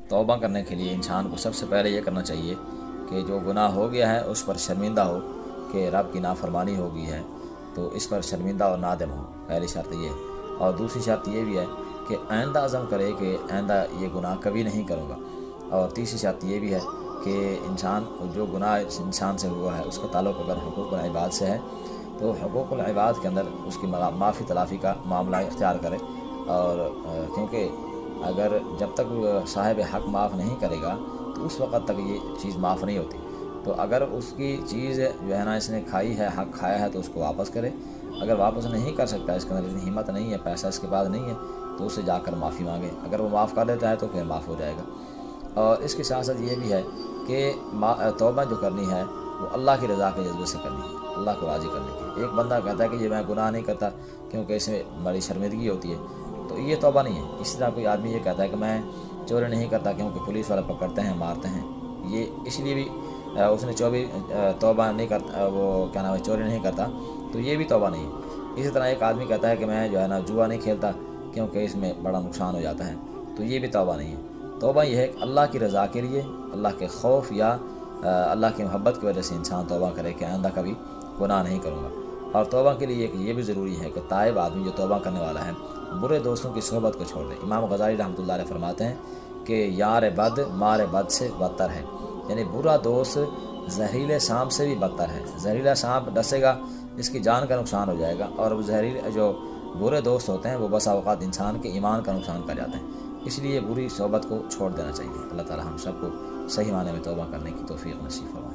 توبہ کرنے کے لیے انسان کو سب سے پہلے یہ کرنا چاہیے کہ جو گناہ ہو گیا ہے اس پر شرمندہ ہو کہ رب کی نافرمانی ہو گئی ہے، تو اس پر شرمندہ اور نادم ہو، پہلی شرط یہ۔ اور دوسری شرط یہ بھی ہے کہ آئندہ عزم کرے کہ آئندہ یہ گناہ کبھی نہیں کروں گا۔ اور تیسری شرط یہ بھی ہے کہ انسان جو گناہ انسان سے ہوا ہے اس کا تعلق اگر حقوق العباد سے ہے تو حقوق العباد کے اندر اس کی معافی تلافی کا معاملہ اختیار کرے۔ اور کیونکہ اگر جب تک صاحب حق معاف نہیں کرے گا تو اس وقت تک یہ چیز معاف نہیں ہوتی۔ تو اگر اس کی چیز جو ہے نا اس نے کھائی ہے، حق کھایا ہے، تو اس کو واپس کرے۔ اگر واپس نہیں کر سکتا، اس کے اندر اتنی ہمت نہیں ہے، پیسہ اس کے پاس نہیں ہے، تو اسے جا کر معافی مانگے۔ اگر وہ معاف کر دیتا ہے تو پھر معاف ہو جائے گا۔ اور اس کے ساتھ ساتھ یہ بھی ہے کہ توبہ جو کرنی ہے وہ اللہ کی رضا کے جذبے سے کرنی ہے، اللہ کو راضی کرنے کی۔ ایک بندہ کہتا ہے کہ یہ میں گناہ نہیں کرتا کیونکہ اس میں بڑی شرمندگی ہوتی ہے، تو یہ توبہ نہیں ہے۔ اسی طرح کوئی آدمی یہ کہتا ہے کہ میں چوری نہیں کرتا کیونکہ پولیس والے پکڑتے ہیں، مارتے ہیں، یہ اس لیے بھی اس نے توبہ نہیں کرتا، وہ کیا نام ہے، چوری نہیں کرتا، تو یہ بھی توبہ نہیں ہے۔ اسی طرح ایک آدمی کہتا ہے کہ میں جو ہے نا جوا نہیں کھیلتا کیونکہ اس میں بڑا نقصان ہو جاتا ہے، تو یہ بھی توبہ نہیں ہے۔ توبہ یہ ہے کہ اللہ کی رضا کے لیے، اللہ کے خوف یا اللہ کی محبت کی وجہ سے انسان توبہ کرے کہ آئندہ کبھی گناہ نہیں کروں گا۔ اور توبہ کے لیے یہ بھی ضروری ہے کہ تائب آدمی جو توبہ کرنے والا ہے برے دوستوں کی صحبت کو چھوڑ دے۔ امام غزالی رحمۃ اللہ علیہ فرماتے ہیں کہ یار بد مار بد سے بدتر ہے، یعنی برا دوست زہریلے سانپ سے بھی بدتر ہے۔ زہریلا سانپ ڈسے گا، اس کی جان کا نقصان ہو جائے گا، اور جو برے دوست ہوتے ہیں وہ بسا اوقات انسان کے ایمان کا نقصان کر جاتے ہیں۔ اس لیے بری صحبت کو چھوڑ دینا چاہیے۔ اللہ تعالی ہم سب کو صحیح معنی میں توبہ کرنے کی توفیق نصیب فرمائے۔